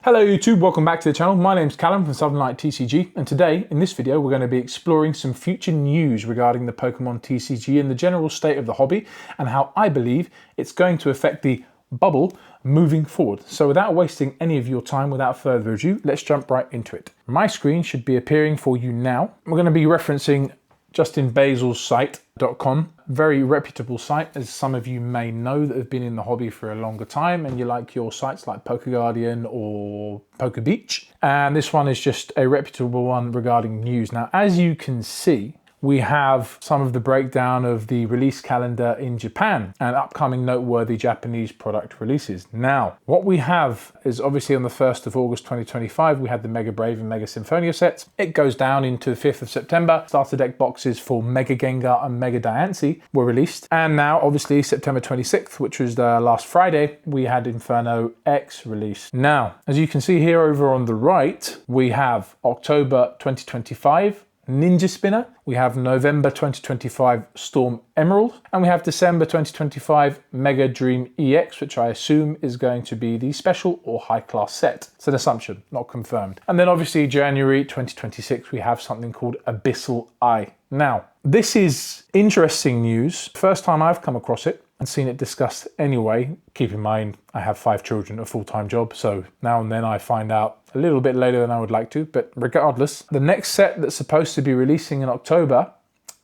Hello YouTube, welcome back to the channel. My name's Callum from Southern Light TCG, and today in this video we're going to be exploring some future news regarding the Pokemon TCG and the general state of the hobby and how I believe it's going to affect the bubble moving forward. So without wasting any of your time, without further ado, let's jump right into it. My screen should be appearing for you now. We're going to be referencing Justin Basil's site.com, very reputable site, as some of you may know that have been in the hobby for a longer time and you like your sites like PokeGuardian or PokeBeach. And this one is just a reputable one regarding news. Now, as you can see, we have some of the breakdown of the release calendar in Japan and upcoming noteworthy Japanese product releases. Now, what we have is obviously on the 1st of August 2025, we had the Mega Brave and Mega Symphonia sets. It goes down into the 5th of September. Starter deck boxes for Mega Gengar and Mega Diancie were released. And now, obviously, September 26th, which was the last Friday, we had Inferno X released. Now, as you can see here over on the right, we have October 2025, Ninja Spinner, we have November 2025 Storm Emerald, and we have December 2025 Mega Dream EX, which I assume is going to be the special or high class set. It's an assumption, not confirmed. And then obviously January 2026, we have something called Abyssal Eye. Now, this is interesting news. First time I've come across it and seen it discussed anyway. Keep in mind, I have 5 children, a full-time job, so now and then I find out a little bit later than I would like to, but regardless, the next set that's supposed to be releasing in October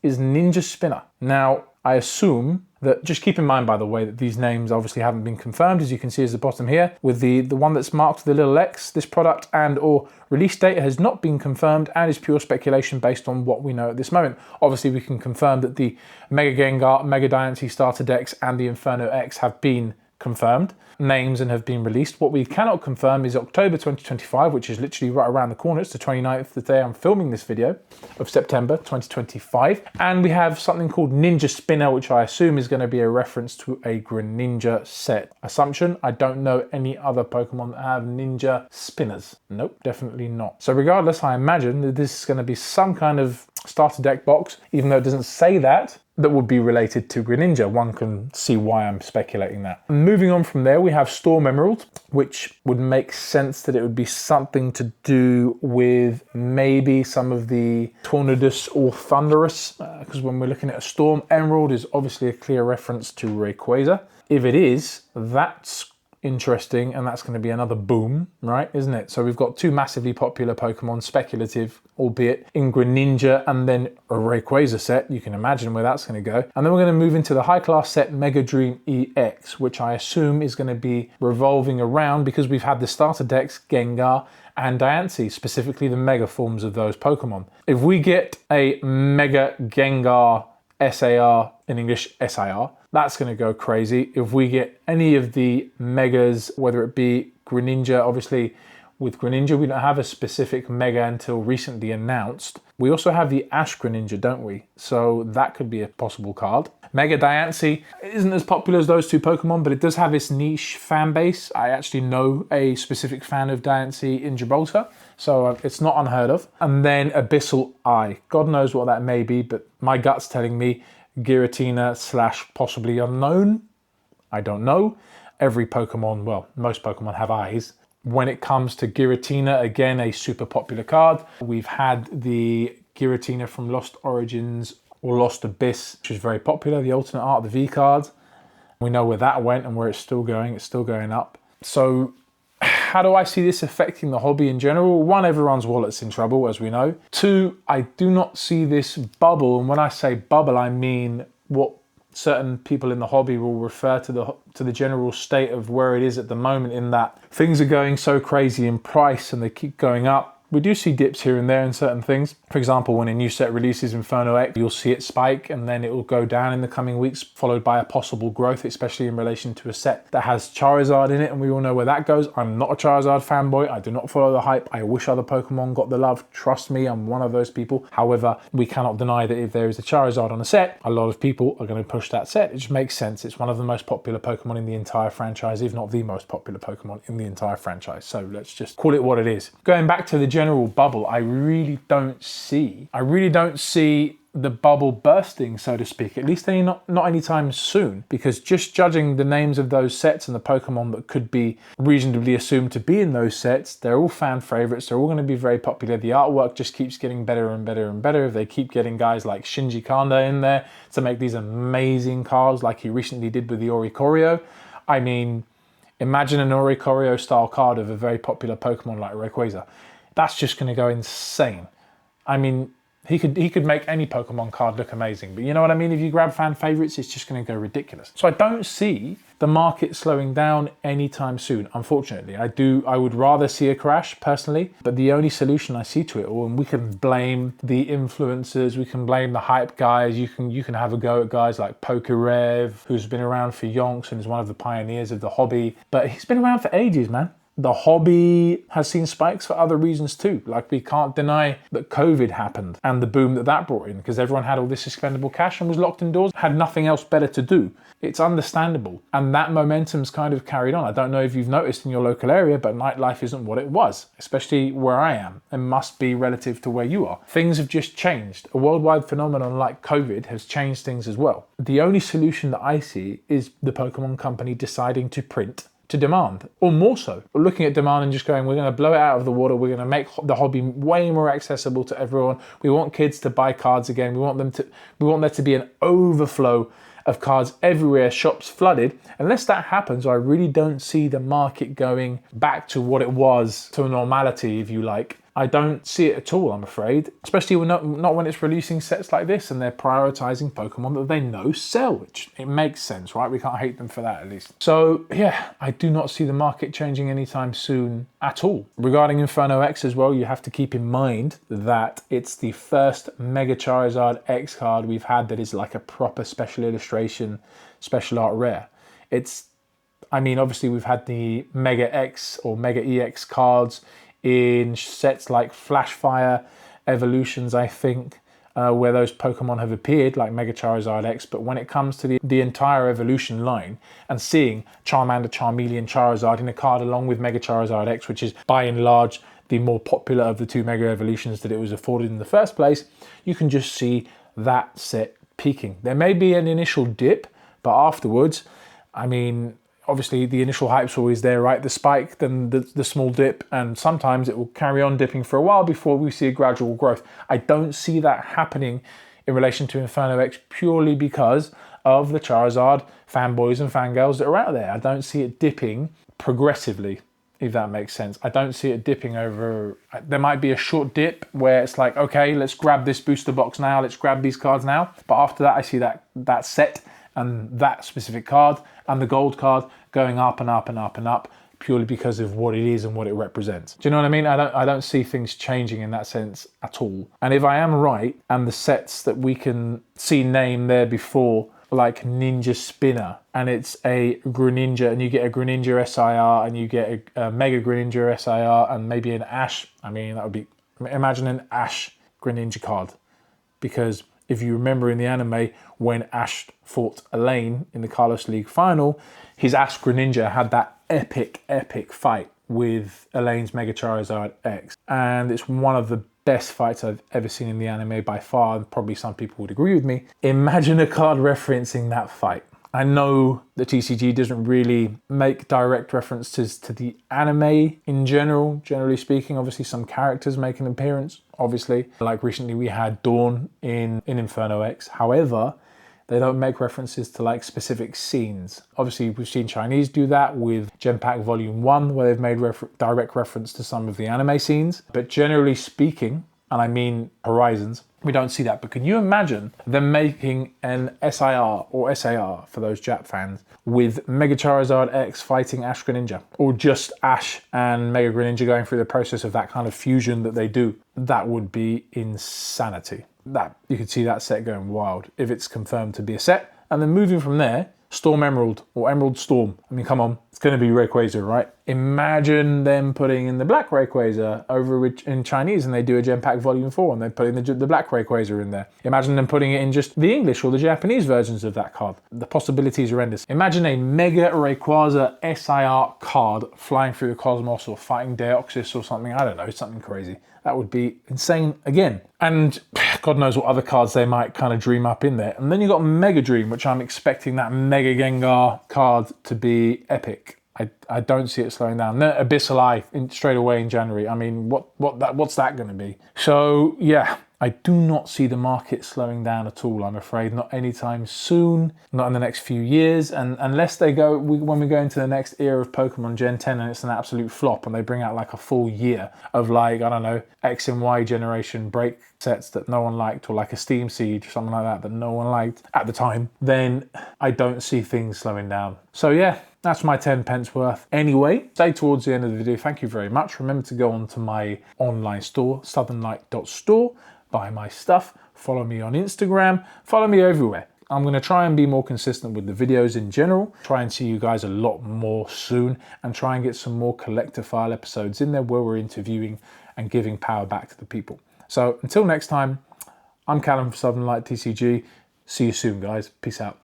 is Ninja Spinner. Now, I assume that, just keep in mind, by the way, that these names obviously haven't been confirmed, as you can see at the bottom here, with the one that's marked with the little X. This product and or release date has not been confirmed and is pure speculation based on what we know at this moment. Obviously, we can confirm that the Mega Gengar, Mega Diancie starter decks and the Inferno X have been confirmed names and have been released. What we cannot confirm is October 2025, which is literally right around the corner. It's the 29th, the day I'm filming this video, of September 2025. And we have something called Ninja Spinner, which I assume is going to be a reference to a Greninja set. Assumption, I don't know any other Pokemon that have Ninja Spinners. Nope, definitely not. So regardless, I imagine that this is going to be some kind of starter deck box, even though it doesn't say that would be related to Greninja. One can see why I'm speculating that. Moving on from there, we have Storm Emerald, which would make sense that it would be something to do with maybe some of the Tornadus or Thunderous, because when we're looking at a Storm Emerald is obviously a clear reference to Rayquaza. If it is, that's interesting, and that's going to be another boom, right, isn't it? So we've got 2 massively popular Pokemon, speculative, albeit, in Greninja and then a Rayquaza set. You can imagine where that's going to go. And then we're going to move into the high class set Mega Dream EX, which I assume is going to be revolving around, because we've had the starter decks Gengar and Diancie, specifically the Mega forms of those Pokemon. If we get a Mega Gengar SAR, in English SIR, that's going to go crazy. If we get any of the Megas, whether it be Greninja, obviously with Greninja we don't have a specific Mega until recently announced. We also have the Ash Greninja, don't we? So that could be a possible card. Mega Diancie isn't as popular as those 2 Pokemon, but it does have its niche fan base. I actually know a specific fan of Diancie in Gibraltar, so it's not unheard of. And then Abyssal Eye. God knows what that may be, but my gut's telling me Giratina / possibly unknown. I don't know. Every Pokemon, well, most Pokemon have eyes. When it comes to Giratina, again, a super popular card. We've had the Giratina from Lost Origins or Lost Abyss, which is very popular, the alternate art, the V card. We know where that went and where it's still going up. So how do I see this affecting the hobby in general? 1, everyone's wallet's in trouble, as we know. 2, I do not see this bubble, and when I say bubble, I mean what certain people in the hobby will refer to the general state of where it is at the moment, in that things are going so crazy in price and they keep going up. We do see dips here and there in certain things. For example, when a new set releases Inferno X, you'll see it spike and then it will go down in the coming weeks, followed by a possible growth, especially in relation to a set that has Charizard in it, and we all know where that goes. I'm not a Charizard fanboy. I do not follow the hype. I wish other Pokemon got the love. Trust me, I'm one of those people. However, we cannot deny that if there is a Charizard on a set, a lot of people are going to push that set. It just makes sense. It's one of the most popular Pokemon in the entire franchise, if not the most popular Pokemon in the entire franchise. So let's just call it what it is. Going back to the general bubble, I really don't see the bubble bursting, so to speak, at least not anytime soon, because just judging the names of those sets and the Pokemon that could be reasonably assumed to be in those sets, they're all fan favorites. They're all going to be very popular. The artwork just keeps getting better and better and better. If they keep getting guys like Shinji Kanda in there to make these amazing cards like he recently did with the Oricorio. I mean, imagine an Oricorio style card of a very popular Pokemon like Rayquaza. That's just going to go insane. I mean, he could make any Pokemon card look amazing, but you know what I mean? If you grab fan favorites, it's just going to go ridiculous. So I don't see the market slowing down anytime soon, unfortunately. I would rather see a crash personally, but the only solution I see to it all, and we can blame the influencers, we can blame the hype guys, you can have a go at guys like Pokerev, who's been around for yonks and is one of the pioneers of the hobby, but he's been around for ages, man. The hobby has seen spikes for other reasons too. Like, we can't deny that COVID happened and the boom that brought in, because everyone had all this expendable cash and was locked indoors, had nothing else better to do. It's understandable. And that momentum's kind of carried on. I don't know if you've noticed in your local area, but nightlife isn't what it was, especially where I am. It must be relative to where you are. Things have just changed. A worldwide phenomenon like COVID has changed things as well. The only solution that I see is the Pokemon Company deciding to print to demand, or more so. We're looking at demand and just going, we're going to blow it out of the water. We're going to make the hobby way more accessible to everyone. We want kids to buy cards again. We want there to be an overflow of cards everywhere, shops flooded. Unless that happens, I really don't see the market going back to what it was, to normality, if you like. I don't see it at all, I'm afraid. Especially not when it's releasing sets like this and they're prioritizing Pokemon that they know sell, which it makes sense, right? We can't hate them for that, at least. So yeah, I do not see the market changing anytime soon at all. Regarding Inferno X as well, you have to keep in mind that it's the first Mega Charizard X card we've had that is like a proper special illustration, special art rare. I mean, obviously we've had the Mega X or Mega EX cards in sets like Flashfire Evolutions, I think, where those Pokemon have appeared, like Mega Charizard X. But when it comes to the entire Evolution line and seeing Charmander, Charmeleon, Charizard in a card along with Mega Charizard X, which is by and large the more popular of the two Mega Evolutions that it was afforded in the first place, you can just see that set peaking. There may be an initial dip, but afterwards, I mean, obviously the initial hype's always there, right? The spike, then the small dip, and sometimes it will carry on dipping for a while before we see a gradual growth. I don't see that happening in relation to Inferno X purely because of the Charizard fanboys and fangirls that are out there. I don't see it dipping progressively, if that makes sense. I don't see it dipping over. There might be a short dip where it's like, okay, let's grab this booster box now, let's grab these cards now. But after that, I see that set and that specific card and the gold card going up and up and up and up purely because of what it is and what it represents. Do you know what I mean? I don't see things changing in that sense at all. And if I am right, and the sets that we can see named there before, like Ninja Spinner, and it's a Greninja, and you get a Greninja SIR, and you get a Mega Greninja SIR, and maybe an Ash. I mean, that would be, imagine an Ash Greninja card. Because if you remember in the anime, when Ash fought Elaine in the Carlos League final, his Ash Greninja had that epic fight with Elaine's Mega Charizard X. And it's one of the best fights I've ever seen in the anime by far, and probably some people would agree with me. Imagine a card referencing that fight. I know the TCG doesn't really make direct references to the anime in generally speaking. Obviously some characters make an appearance, obviously. Like recently we had Dawn in Inferno X. However, they don't make references to like specific scenes. Obviously we've seen Chinese do that with Gen Pack Volume 1, where they've made direct reference to some of the anime scenes. But generally speaking, and I mean Horizons, we don't see that. But can you imagine them making an SIR or SAR for those Jap fans with Mega Charizard X fighting Ash Greninja, or just Ash and Mega Greninja going through the process of that kind of fusion that they do? That would be insanity. That you could see that set going wild if it's confirmed to be a set. And then moving from there, Storm Emerald or Emerald Storm. I mean, come on, it's going to be Rayquaza, right? Imagine them putting in the black Rayquaza over in Chinese, and they do a Gen Pack Volume 4 and they put in the black Rayquaza in there. Imagine them putting it in just the English or the Japanese versions of that card. The possibilities are endless. Imagine a Mega Rayquaza SIR card flying through the cosmos or fighting Deoxys or something. I don't know, something crazy. That would be insane again. And God knows what other cards they might kind of dream up in there. And then you've got Mega Dream, which I'm expecting that Mega Gengar card to be epic. I don't see it slowing down. No, Abyssal Eye straight away in January. I mean, what's that going to be? So yeah, I do not see the market slowing down at all, I'm afraid. Not anytime soon, not in the next few years. And unless they go, when we go into the next era of Pokemon Gen 10 and it's an absolute flop and they bring out like a full year of like, I don't know, X and Y generation break sets that no one liked, or like a Steam Siege or something like that no one liked at the time, then I don't see things slowing down. So yeah, that's my 10 pence worth. Anyway, stay towards the end of the video. Thank you very much. Remember to go on to my online store, southernlight.store, buy my stuff, follow me on Instagram, follow me everywhere. I'm going to try and be more consistent with the videos in general, try and see you guys a lot more soon, and try and get some more collector file episodes in there where we're interviewing and giving power back to the people. So until next time, I'm Callum from Southern Light TCG. See you soon, guys. Peace out.